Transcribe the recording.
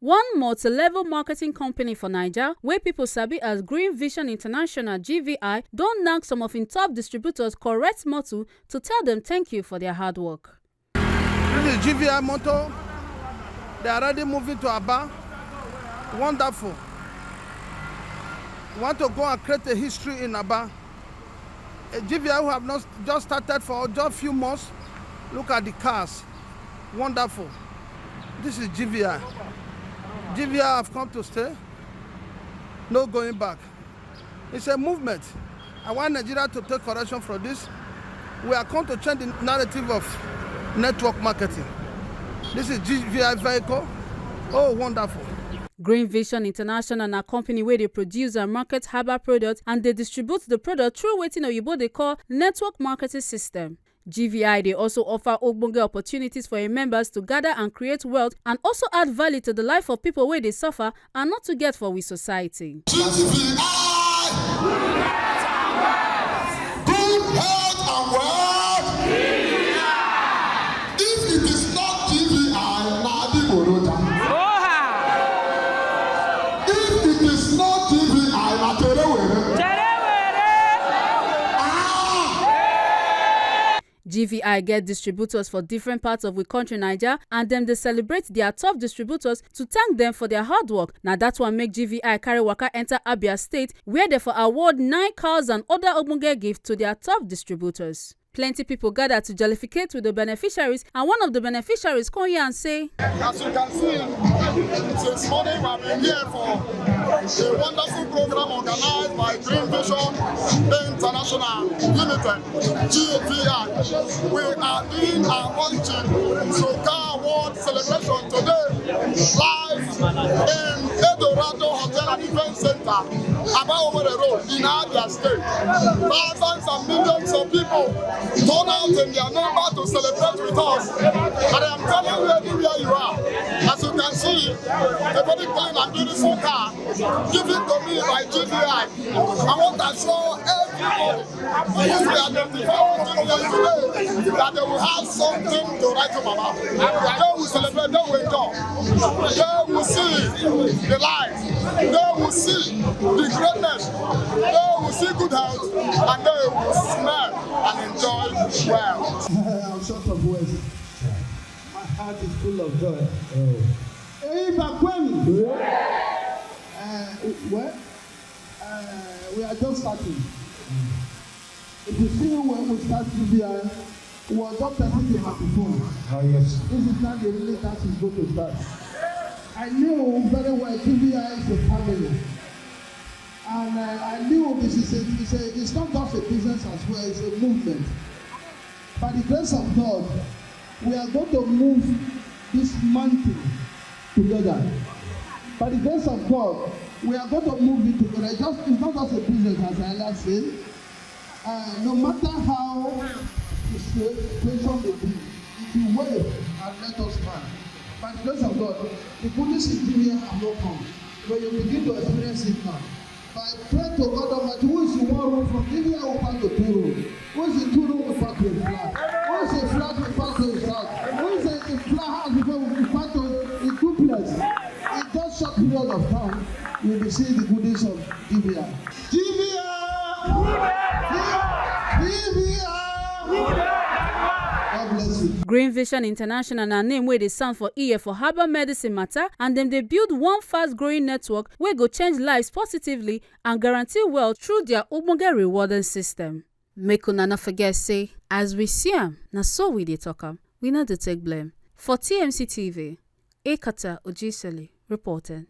One multi-level marketing company for Naija, wey people sabi as Vision International GVI, don knack some of im top distributors correct motto to tell them thank you for their hard work. This is GVI motto. They are already moving to Aba. Wonderful. We want to go and create a history in Aba. A GVI who have not just started for just a few months. Look at the cars. Wonderful. This is GVI. GVI have come to stay. No going back. It's a movement. I want Nigeria to take correction from this. We are come to change the narrative of network marketing. This is GVI vehicle. Oh, wonderful. Vision International na company where they produce and market herbal products and they distribute the product through wetin oyibo they call network marketing system. GVI they also offer ogbonge opportunities for im members to gather and create wealth and also add value to the life of people where they suffer and not to get for we society. GVI! Good health and wealth! If it is not GVI, Nadi Borota. If it is not GVI, Naterewere. GVI get distributors for different parts of the country Naija and them they celebrate their top distributors to thank them for their hard work. Now that's what make GVI carry waka enter Abia State where they for award 9 cars and other ogbonge gifts to their top distributors. Plenty people gather to jollificate with the beneficiaries, and one of the beneficiaries come here and say, as you can see, since morning we have been here for a wonderful program organized by Vision International Limited GVI. We are doing our launching Soka Award celebration today live in Eldorado Hotel and Event Center, Aba Road in Abia State. Thousands and millions of people turn out in their number to celebrate with us. And I am telling you everywhere you are, as you can see, a very clean and beautiful car given to me by GVI. I want to show everybody who we identify with GVI today that they will have something to write home about. They will celebrate, they will enjoy. They will see the light. They will see the greatness. They will see good health and they will smell and enjoy well. I'm short of words. My heart is full of joy. We are just starting. If you see when we start GVI, we were just testing the microphone. Oh, yes. This is not the really task is going to start. I knew very well GVI is a family. And I knew this is it's not just a business as well, it's a movement. By the grace of God, we are going to move this mountain together. By the grace of God, we are going to move it together. It's not just a business, as I last said. No matter how the situation may be, if you wait and let us man. By the grace of God, the goodness in GVI have not come. When you begin to experience it now. I pray to God Almighty, who is in one room from GVI will pass to 2 rooms. Who is in 2 rooms will pass to a flat. Who is in flat will pass to a flat. Who is in flat house will pass to a duplex. In just short period of time, you will see the goodness of GVI. Vision International na name where they sound for ear for herbal medicine matter, and then they build one fast-growing network where go change lives positively and guarantee wealth through their ogbonge rewarding system. Make una not forget say, as we see am, na so we dey talk am. We not dey take blame. For TMC TV, Ekata Ojiseli reporting.